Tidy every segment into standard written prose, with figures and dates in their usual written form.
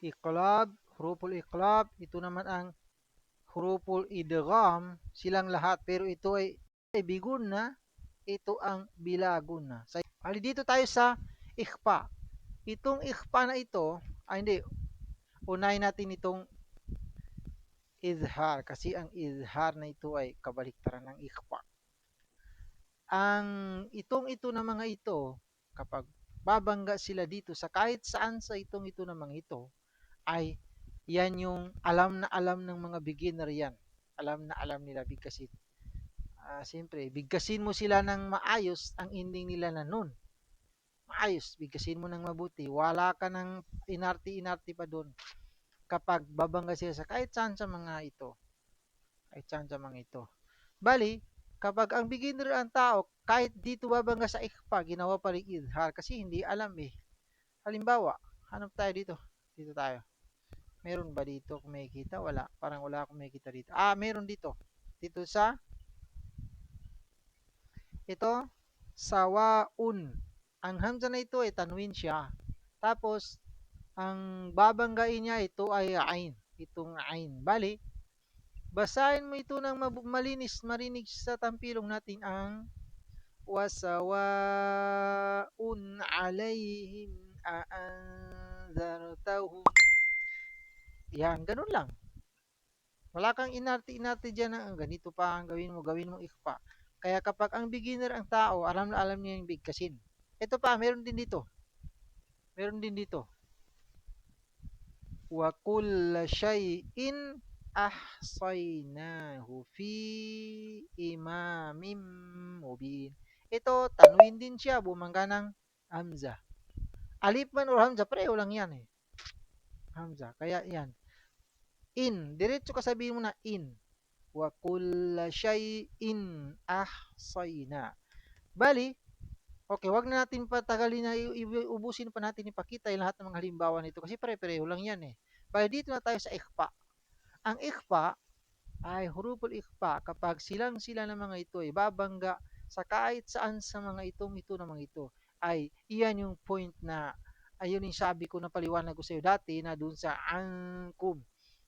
iqlab, huruful iqlab, ito naman ang huruful idgham, silang lahat. Pero ito ay bigun na, ito ang bilagun na. Hali dito tayo sa ikhfa. Itong ikhfa na ito, ay hindi, unahin natin itong izhar. Kasi ang izhar na ito ay kabaliktaran ng ikhfa. Ang ito na mga ito, kapag babangga sila dito sa kahit saan sa ito na mga ito, ay yan yung alam na alam ng mga beginner yan. Alam na alam nila bigkasin. Siyempre, bigkasin mo sila ng maayos ang ending nila na nun. Maayos, bigkasin mo ng mabuti. Wala ka ng inarti-inarti pa doon kapag babangga sila sa kahit saan sa mga ito. Kahit saan sa mga ito. Bali, kapag ang beginner ang tao, kahit dito babangga sa ikhfa, ginawa pa rin izhar kasi hindi alam eh. Halimbawa, hanap tayo dito. Dito tayo. Meron ba dito kung makikita? Wala. Parang wala akong makikita dito. Meron dito. Dito sa ito, sawaun. Ang hamza na ito ay tanwin siya. Tapos, ang babanggain niya ito ay ain. Itong ain. Bali, basahin mo ito ng malinis, marinig sa tampilong natin ang wasawaun alayhim aanzartahum. Yan, ganun lang. Wala kang inarte-inarte dyan na ganito pa ang gawin mo ikpa. Kaya kapag ang beginner ang tao, alam na alam niya yung bigkasin. Ito pa, meron din dito. Meron din dito. Wa kulla shay'in ahsaynahu fi imamim mubin. Ito, tanwin din siya, bumangga ng hamza. Alif man o hamza, pareho lang yan eh. Hamza. Kaya yan. In. Diretso ka sabihin mo na in. Wa kulla shay'in ahsayna. Bali, okay, wag na natin patagalin na ubusin pa natin ipakita yung lahat ng mga halimbawa nito kasi pare-pareho lang yan eh. Bali, dito na tayo sa ikhfa. Ang ikhfa ay huruful ikhfa kapag sila ng mga ito ay babangga sa kahit saan sa mga ito na mga ito ay iyan yung point na ayun yung sabi ko na paliwanag ko sa iyo dati na dun sa angkum.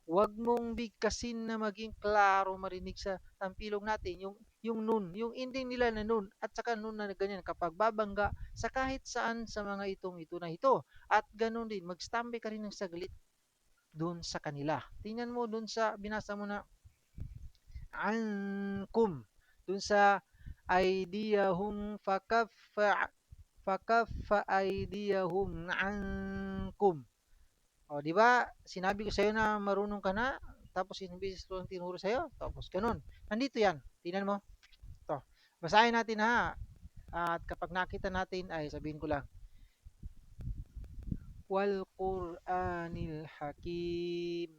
Huwag mong bigkasin na maging klaro marinig sa tampilong natin yung nun, yung ending nila na nun at saka nun na ganyan kapag babangga sa kahit saan sa mga ito na ito. At ganun din, mag-standby ka rin ng saglit dun sa kanila. Tingnan mo dun sa binasa mo na ankum. Dun sa aydiyahum fakaffa aydiyahum ankum. O, di ba? Sinabi ko sa iyo na marunong ka na, tapos imbis ko lang tinuro sa iyo, tapos ganun. Nandito yan. Tingnan mo. To. Basahin natin ha. At kapag nakita natin, ay sabihin ko lang, wal Qur'anil Hakim.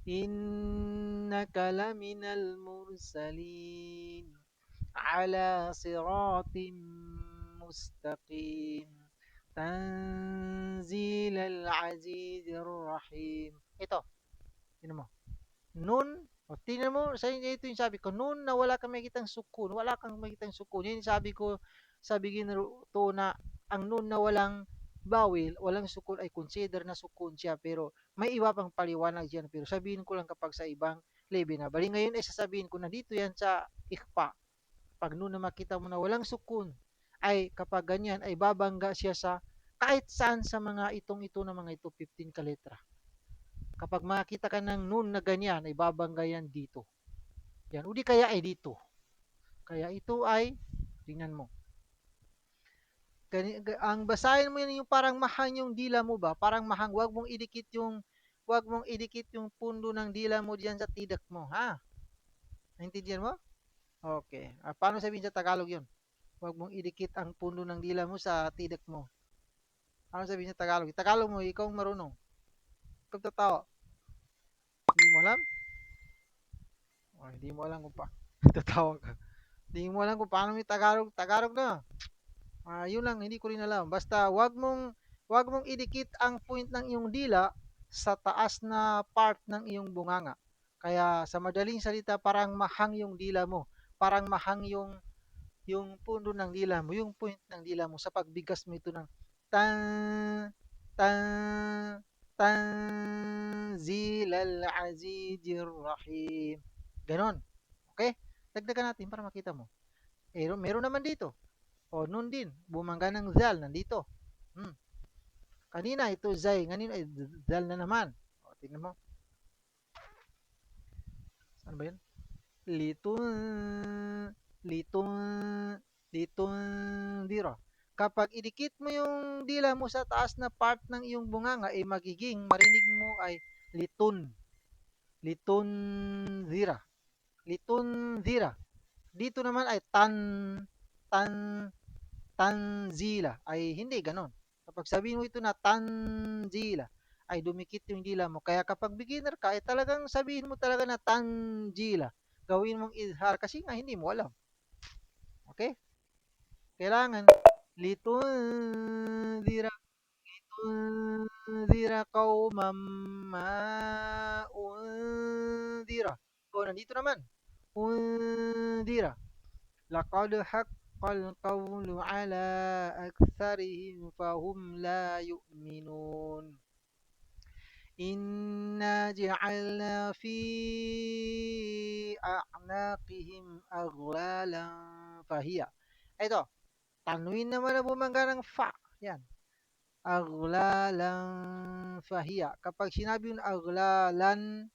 Innaka laminal mursalin ala siratim mustaqim tanzilal azizir rahim. Ito, tingnan mo. Nun, o tingnan mo, sa inyo ito yung sabi ko, nun na wala kang makikitang sukun, wala kang makikitang sukun. Yan yung sabi ko sa beginner to na ang nun na walang bawil, walang sukun ay consider na sukun siya pero may iba pang paliwanag diyan pero sabihin ko lang kapag sa ibang level na. Bali ngayon ay sasabihin ko na dito yan sa ikpa. Pag nun na makita mo na walang sukun ay kapag ganyan ay babangga siya sa kahit saan sa mga ito na mga ito 15 ka letra. Kapag makita ka ng nun na ganyan, ay babangga yan dito. Yan. O di kaya ay dito. Kaya ito ay, tingnan mo. Ang basahin mo yan yung parang mahang yung dila mo ba? Parang mahang. Wag mong idikit yung pundo ng dila mo diyan sa tidak mo. Ha? Naintindihan mo? Okay. Paano sabihin sa Tagalog yun? Wag mong idikit ang pundo ng dila mo sa tidak mo. Paano sabihin sa Tagalog? Tagalog mo, ikaw marunong. Ikaw totoo. Hindi mo alam? Hindi mo alam kung pa. Tatawa ka. Hindi mo alam kung paano may Tagalog. Tagalog na. Yun lang, hindi ko rin alam. Basta wag mong idikit ang point ng iyong dila sa taas na part ng iyong bunganga. Kaya sa madaling salita, parang mahang yung dila mo. Parang mahang yung puno ng dila mo, yung point ng dila mo sa pagbigas mo ito ng tan tan tanzilal azizir rahim. Ganon. Okay? Dagdagan natin para makita mo. Meron naman dito. O, nun din. Bumangga ng zal. Nandito. Hmm. Kanina, ito zay. Ngayon, ay zal na naman. O, tingnan mo. Saan ba yun? Litun, litun, litundira. Kapag idikit mo yung dila mo sa taas na part ng iyong bunganga, ay magiging, marinig mo ay litun, litundira, litundira. Dito naman ay tan, tanzila. Ay hindi ganon. Kapag sabihin mo ito na tanzila, ay dumikit yung dila mo. Kaya kapag beginner ka, ay talagang sabihin mo talaga na tanzila. Gawin mong izhar kasi nga hindi mo alam. Okay? Kailangan litundira unzira qauman ma unzira. O, nandito naman. Unzira. Laqad haqqal qawlu ala aktharihim fahum la yu'minun. Inna ja'alna fi a'naqihim aghlalan fahiya. Ito, tanwin naman na bumangga ng fa. Yan. Aghlalan fahiya. Kapag sinabi yung aghlalan,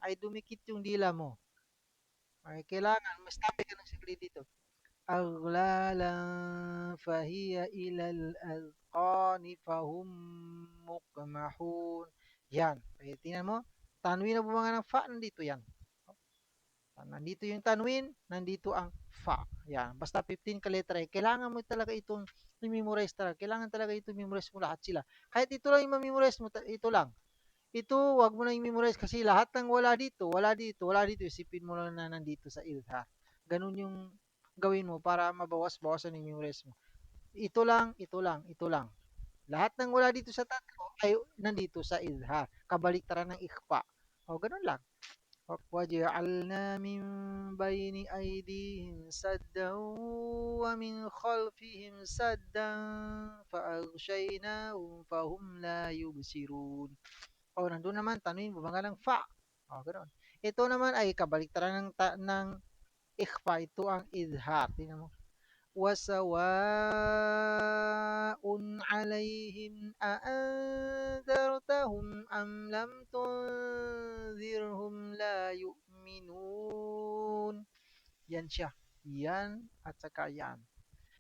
ay dumikit yung dila mo. Ay, kailangan, mas tabi ka ng saglit dito. Aghlalan fahiya ilal alqani fahum muqmahun. Yan. Ay, tingnan mo. Tanwin na bumanga ng fa, nandito yan. Nandito yung tanwin, nandito ang fa. Yan. Basta 15 ka letra. Kailangan mo talaga itong i-memorize talaga. Kailangan talaga itong memorize mo lahat sila. Kahit ito lang yung ma-memorize mo, ito lang. Ito, wag mo na i-memorize kasi lahat ng wala dito, wala dito, wala dito, isipin mo lang na nandito sa ilha. Ganun yung gawin mo para mabawas-bawasan yung memorize mo. Ito lang, ito lang, ito lang. Lahat ng wala dito sa tatlo ay nandito sa ilha. Kabaliktaran ng ikhfa. O, ganun lang. وَجَعَلْنَا مِنْ بَيْنِ أَيْدِيهِمْ سَدًّا وَمِنْ خَلْفِهِمْ سَدًّا فَأَغْشَيْنَاهُمْ فَهُمْ لَا يُبْصِرُونَ. O, nandun naman, tanwin, bumangga ng fa. O, ganoon. Ito naman ay kabaliktaran ng ikhfa. Ito ang izhar. Tingnan mo. وَسَوَاءٌ عَلَيْهِمْ أَأَنذَرْتَهُمْ أَمْ لَمْ تُنذِرْهُمْ لَا يُؤْمِنُونَ. Yan siya. Yan at saka yan.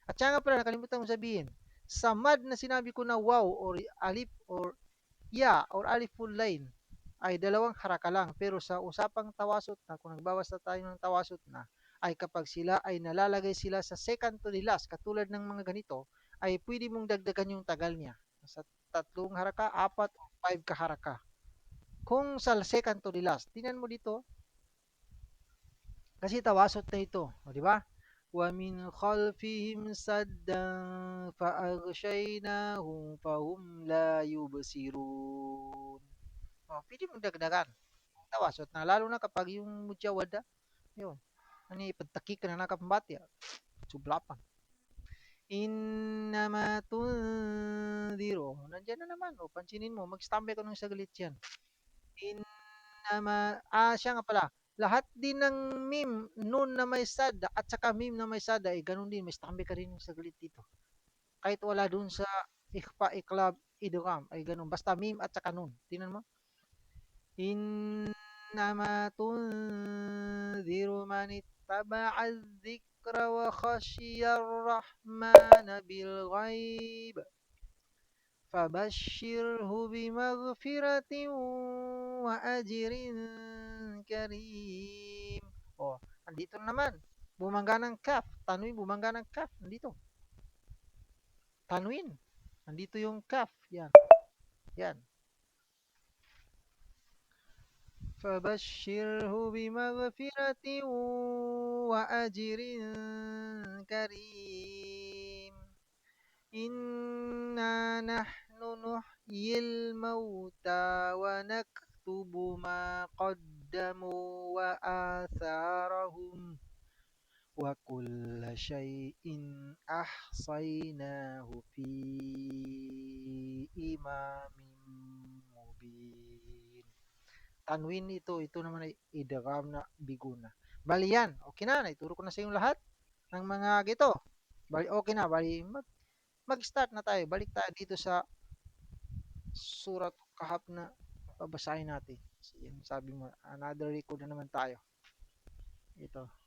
At saka nga pala, nakalimutan mo sabihin, sa mad na sinabi ko na wow or alif or ya or aliful line ay dalawang haraka lang. Pero sa usapang tawasot na, kung nagbawas na tayo ng tawasot na, ay kapag sila ay nalalagay sila sa second to the last, katulad ng mga ganito, ay pwede mong dagdagan yung tagal niya. Sa tatlong haraka, apat o 5 kaharaka. Kung sa second to the last, tingnan mo dito, kasi tawasot na ito. O, di ba? وَمِنْ خَلْفِهِمْ سَدًّا فَأَغْشَيْنَاهُمْ فَهُمْ لَا يُبْصِرُونَ. O, pwede mong dagdagan. Tawasot na. Lalo na kapag yung mudyawada, yun. Ano ipagtaki ka na nakapambati. Sublapan. Innama tunziro. Nandiyan na naman. O, pansinin mo. Mag-standby ka nung saglit yan. Innama, siya nga pala. Lahat din ng meme, nun na may sada, at saka meme na may sada, eh, ganun din. May standby ka rin yung saglit dito. Kahit wala dun sa ikpa, iklab, idgham, ay ganun. Basta meme at saka nun. Tingnan mo. إنما تنذر من اتبع الذكر وخشي الرحمن بالغيب فبشره بمغفرة وأجر كريم. Oh, andito naman. Bumangga ng kaf. Tanwin, bumangga ng kaf. Nandito. Tanwin. Nandito yung kaf. Yan. Yan. فبشره بمغفرة وأجر كريم إنا نحن نحيي الموتى ونكتب ما قدموا وآثارهم وكل شيء أحصيناه في إمام tanwin ito naman ay idgham na biguna. Bali yan, okay na, naituro ko na sa inyong lahat ng mga gito. Bali okay na, bali mag-start na tayo. Balik tayo dito sa surat kahap na babasahin natin. Yung sabi mo, another record na naman tayo. Ito.